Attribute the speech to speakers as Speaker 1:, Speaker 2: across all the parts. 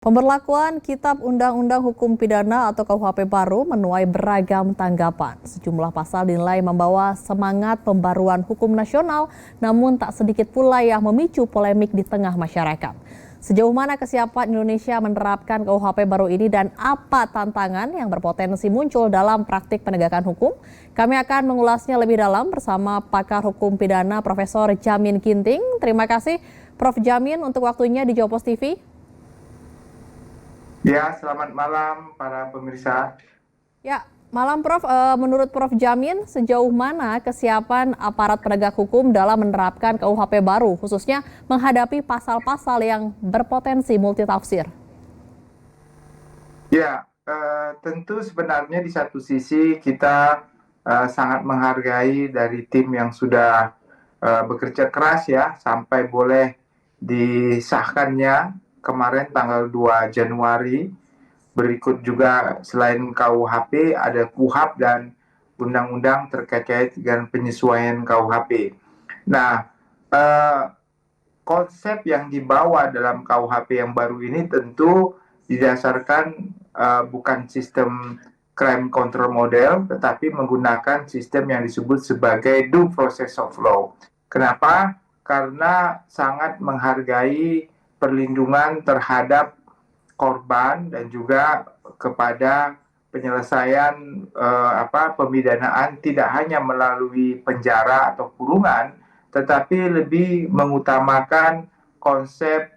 Speaker 1: Pemberlakuan Kitab Undang-Undang Hukum Pidana atau KUHP baru menuai beragam tanggapan. Sejumlah pasal dinilai membawa semangat pembaruan hukum nasional, namun tak sedikit pula yang memicu polemik di tengah masyarakat. Sejauh mana kesiapan Indonesia menerapkan KUHP baru ini dan apa tantangan yang berpotensi muncul dalam praktik penegakan hukum? Kami akan mengulasnya lebih dalam bersama pakar hukum pidana Profesor Jamin Ginting. Terima kasih Prof. Jamin untuk waktunya di Jawpos TV.
Speaker 2: Ya, selamat malam para pemirsa.
Speaker 1: Ya, malam Prof. Menurut Prof. Jamin, sejauh mana kesiapan aparat penegak hukum dalam menerapkan KUHP baru, khususnya menghadapi pasal-pasal yang berpotensi multitafsir?
Speaker 2: Ya, tentu sebenarnya di satu sisi kita sangat menghargai dari tim yang sudah bekerja keras ya, sampai boleh disahkannya kemarin tanggal 2 Januari. Berikut juga selain KUHP ada KUHAP dan undang-undang terkait dengan penyesuaian KUHP. Nah, konsep yang dibawa dalam KUHP yang baru ini tentu didasarkan bukan sistem crime control model, tetapi menggunakan sistem yang disebut sebagai due process of law. Kenapa? Karena sangat menghargai perlindungan terhadap korban dan juga kepada penyelesaian pemidanaan tidak hanya melalui penjara atau kurungan, tetapi lebih mengutamakan konsep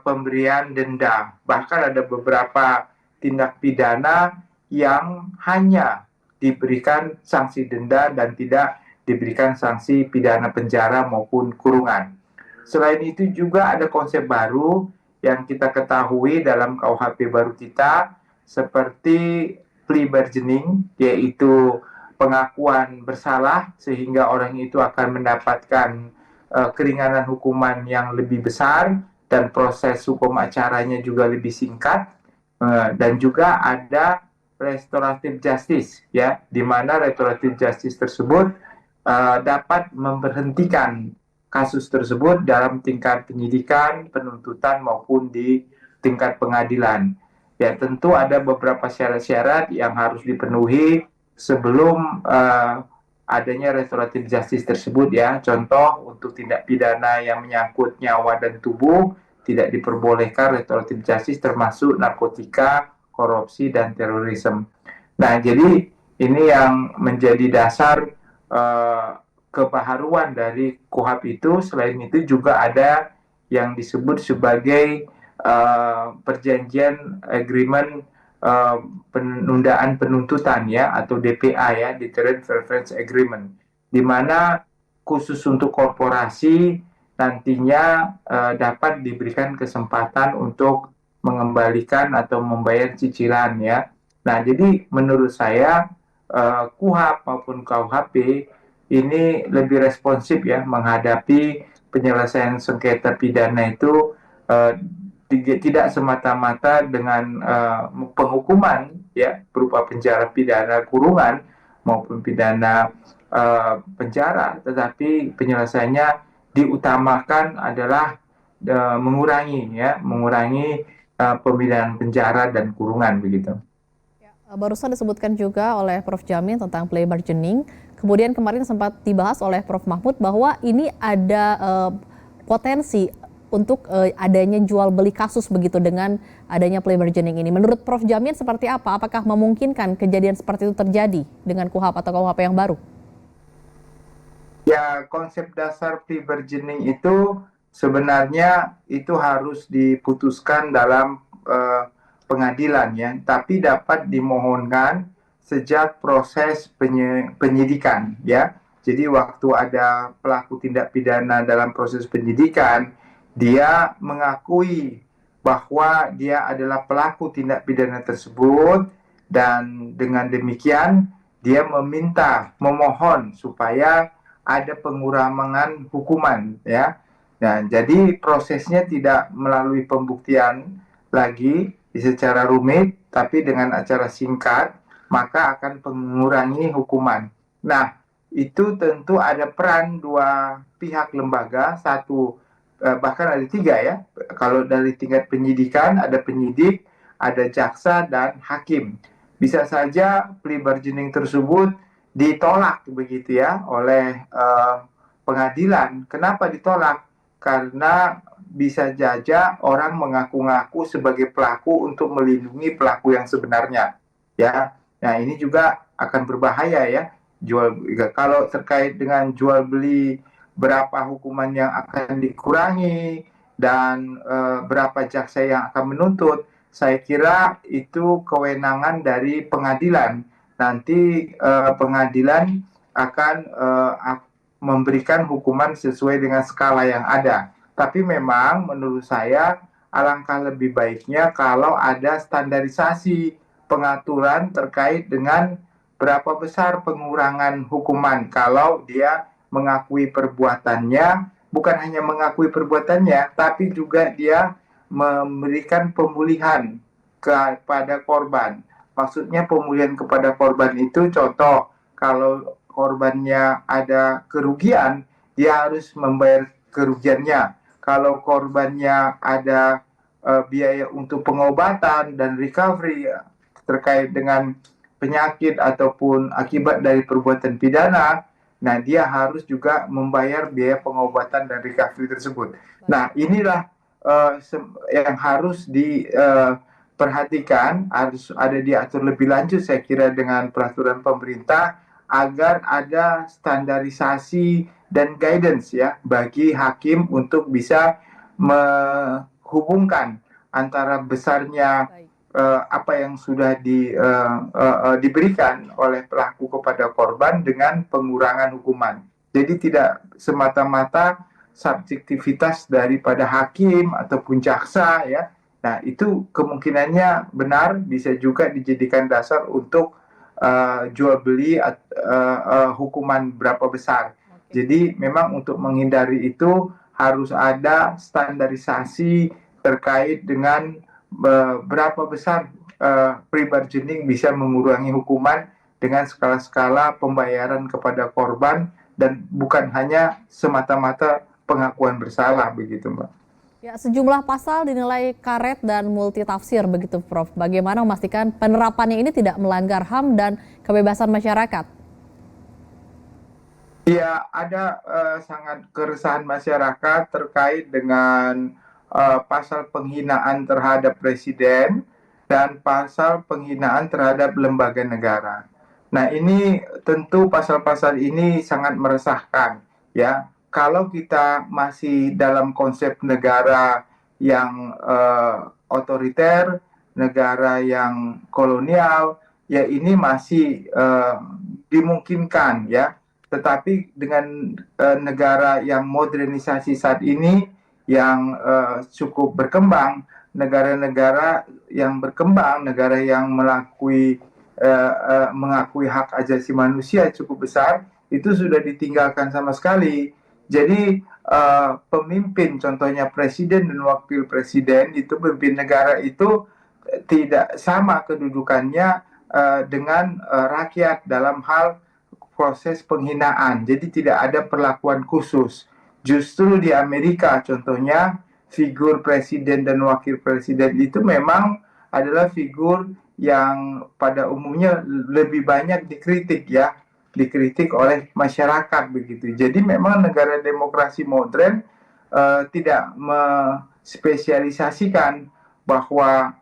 Speaker 2: pemberian denda. Bahkan ada beberapa tindak pidana yang hanya diberikan sanksi denda dan tidak diberikan sanksi pidana penjara maupun kurungan. Selain itu juga ada konsep baru yang kita ketahui dalam KUHP baru kita, seperti plea bargaining, yaitu pengakuan bersalah sehingga orang itu akan mendapatkan keringanan hukuman yang lebih besar dan proses hukum acaranya juga lebih singkat. Dan juga ada restoratif justice, ya, di mana restoratif justice tersebut dapat memberhentikan kasus tersebut dalam tingkat penyidikan, penuntutan maupun di tingkat pengadilan. Ya, tentu ada beberapa syarat-syarat yang harus dipenuhi sebelum adanya restoratif justice tersebut, ya. Contoh, untuk tindak pidana yang menyangkut nyawa dan tubuh tidak diperbolehkan restoratif justice, termasuk narkotika, korupsi dan terorisme. Nah, jadi ini yang menjadi dasar kebaharuan dari KUHP itu. Selain itu juga ada yang disebut sebagai perjanjian agreement penundaan penuntutan, ya, atau DPA, ya, Deterrent Preference Agreement, di mana khusus untuk korporasi nantinya dapat diberikan kesempatan untuk mengembalikan atau membayar cicilan, ya. Nah, jadi menurut saya KUHP maupun KUHP ini lebih responsif, ya, menghadapi penyelesaian sengketa pidana itu tidak semata-mata dengan penghukuman, ya, berupa penjara pidana kurungan maupun pidana penjara, tetapi penyelesaiannya diutamakan adalah mengurangi pemidanaan penjara dan kurungan, begitu.
Speaker 1: Barusan disebutkan juga oleh Prof. Jamin tentang plea bargaining. Kemudian kemarin sempat dibahas oleh Prof. Mahfud bahwa ini ada potensi untuk adanya jual beli kasus begitu dengan adanya plea bargaining ini. Menurut Prof. Jamin seperti apa? Apakah memungkinkan kejadian seperti itu terjadi dengan KUHP atau KUHP yang baru?
Speaker 2: Ya, konsep dasar plea bargaining itu sebenarnya itu harus diputuskan dalam pengadilan, ya, tapi dapat dimohonkan sejak proses penyidikan, ya. Jadi waktu ada pelaku tindak pidana dalam proses penyidikan, dia mengakui bahwa dia adalah pelaku tindak pidana tersebut, dan dengan demikian dia memohon supaya ada pengurangan hukuman, ya. Nah, jadi prosesnya tidak melalui pembuktian lagi secara rumit, tapi dengan acara singkat, maka akan mengurangi hukuman. Nah, itu tentu ada peran dua pihak lembaga, satu bahkan ada 3 ya. Kalau dari tingkat penyidikan ada penyidik, ada jaksa dan hakim. Bisa saja plea bargaining tersebut ditolak begitu ya oleh pengadilan. Kenapa ditolak? Karena bisa saja orang mengaku-ngaku sebagai pelaku untuk melindungi pelaku yang sebenarnya. Ya, nah ini juga akan berbahaya ya. Kalau terkait dengan jual beli, berapa hukuman yang akan dikurangi dan berapa jaksa yang akan menuntut, saya kira itu kewenangan dari pengadilan. Nanti pengadilan akan memberikan hukuman sesuai dengan skala yang ada. Tapi memang menurut saya alangkah lebih baiknya kalau ada standarisasi pengaturan terkait dengan berapa besar pengurangan hukuman kalau dia mengakui perbuatannya, bukan hanya mengakui perbuatannya, tapi juga dia memberikan pemulihan kepada korban. Maksudnya pemulihan kepada korban itu contoh, kalau korbannya ada kerugian, dia harus membayar kerugiannya. Kalau korbannya ada biaya untuk pengobatan dan recovery terkait dengan penyakit ataupun akibat dari perbuatan pidana, nah dia harus juga membayar biaya pengobatan dan recovery tersebut. Nah inilah yang harus diperhatikan, harus ada diatur lebih lanjut saya kira dengan peraturan pemerintah agar ada standarisasi dan guidance ya bagi hakim untuk bisa menghubungkan antara besarnya apa yang sudah diberikan oleh pelaku kepada korban dengan pengurangan hukuman. Jadi tidak semata-mata subjektivitas daripada hakim ataupun jaksa ya. Nah itu kemungkinannya benar bisa juga dijadikan dasar untuk jual beli hukuman berapa besar. Jadi memang untuk menghindari itu harus ada standarisasi terkait dengan berapa besar plea bargaining bisa mengurangi hukuman dengan skala-skala pembayaran kepada korban dan bukan hanya semata-mata pengakuan bersalah begitu Mbak.
Speaker 1: Ya, sejumlah pasal dinilai karet dan multitafsir begitu Prof. Bagaimana memastikan penerapannya ini tidak melanggar HAM dan kebebasan masyarakat?
Speaker 2: Ya, ada sangat keresahan masyarakat terkait dengan pasal penghinaan terhadap presiden dan pasal penghinaan terhadap lembaga negara. Nah, ini tentu pasal-pasal ini sangat meresahkan ya. Kalau kita masih dalam konsep negara yang otoriter, negara yang kolonial, ya ini masih dimungkinkan ya. Tetapi dengan negara yang modernisasi saat ini yang cukup berkembang, negara-negara yang berkembang, negara yang mengakui hak asasi manusia cukup besar, itu sudah ditinggalkan sama sekali. Jadi pemimpin, contohnya presiden dan wakil presiden, itu pemimpin negara itu tidak sama kedudukannya dengan rakyat dalam hal proses penghinaan. Jadi tidak ada perlakuan khusus. Justru di Amerika contohnya figur presiden dan wakil presiden itu memang adalah figur yang pada umumnya lebih banyak dikritik ya, dikritik oleh masyarakat begitu. Jadi memang negara demokrasi modern tidak spesialisasikan bahwa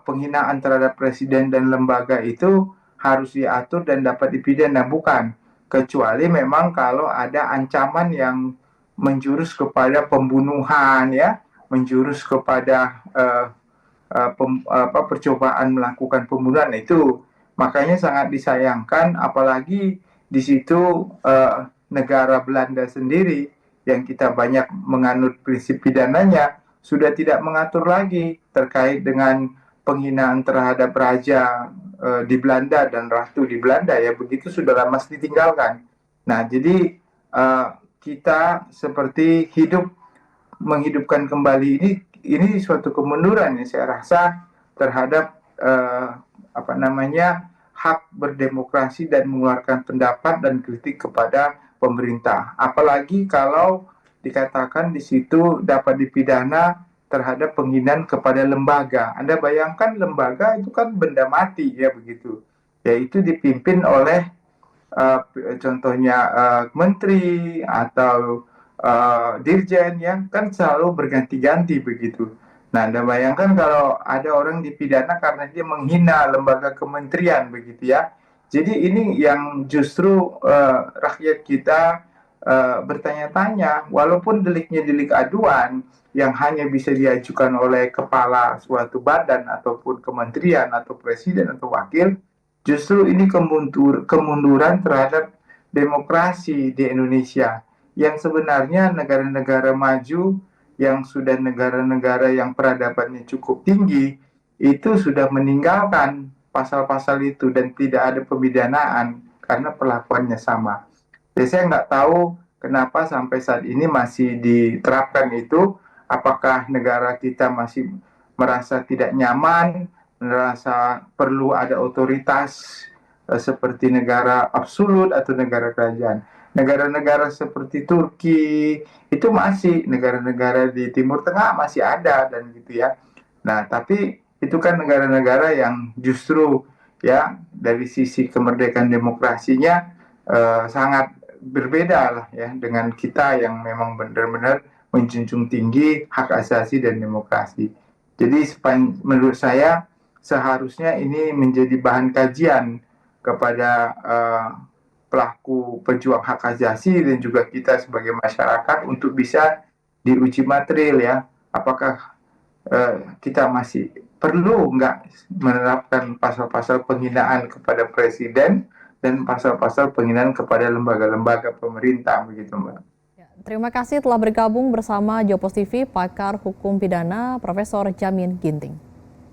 Speaker 2: penghinaan terhadap presiden dan lembaga itu harus diatur dan dapat dipidana, bukan. Kecuali memang kalau ada ancaman yang menjurus kepada pembunuhan ya, menjurus kepada percobaan melakukan pembunuhan, itu makanya sangat disayangkan, apalagi di situ negara Belanda sendiri yang kita banyak menganut prinsip pidananya sudah tidak mengatur lagi terkait dengan penghinaan terhadap raja di Belanda dan ratu di Belanda ya, begitu sudah lama ditinggalkan. Nah jadi kita seperti menghidupkan kembali ini suatu kemunduran ya saya rasa terhadap hak berdemokrasi dan mengeluarkan pendapat dan kritik kepada pemerintah. Apalagi kalau dikatakan di situ dapat dipidana terhadap penghinaan kepada lembaga. Anda bayangkan lembaga itu kan benda mati ya begitu. Yaitu dipimpin oleh contohnya menteri atau dirjen ya kan selalu berganti-ganti begitu. Nah, Anda bayangkan kalau ada orang dipidana karena dia menghina lembaga kementerian begitu ya. Jadi ini yang justru rakyat kita bertanya-tanya, walaupun deliknya delik aduan yang hanya bisa diajukan oleh kepala suatu badan ataupun kementerian atau presiden atau wakil, justru ini kemunduran terhadap demokrasi di Indonesia yang sebenarnya negara-negara maju yang sudah negara-negara yang peradabannya cukup tinggi itu sudah meninggalkan pasal-pasal itu dan tidak ada pemidanaan karena perlakuannya sama. Jadi saya nggak tahu kenapa sampai saat ini masih diterapkan itu, apakah negara kita masih merasa tidak nyaman, merasa perlu ada otoritas seperti negara absolut atau negara kerajaan. Negara-negara seperti Turki itu masih, negara-negara di Timur Tengah masih ada dan gitu ya. Nah, tapi itu kan negara-negara yang justru ya dari sisi kemerdekaan demokrasinya sangat berbeda lah ya dengan kita yang memang benar-benar menjunjung tinggi hak asasi dan demokrasi. Jadi menurut saya seharusnya ini menjadi bahan kajian kepada pelaku pejuang hak asasi dan juga kita sebagai masyarakat untuk bisa diuji material ya. Apakah kita masih perlu nggak menerapkan pasal-pasal penghinaan kepada presiden dan pasal-pasal penghinaan kepada lembaga-lembaga pemerintah begitu Mbak.
Speaker 1: Terima kasih telah bergabung bersama Jopos TV, pakar hukum pidana Profesor Jamin Ginting.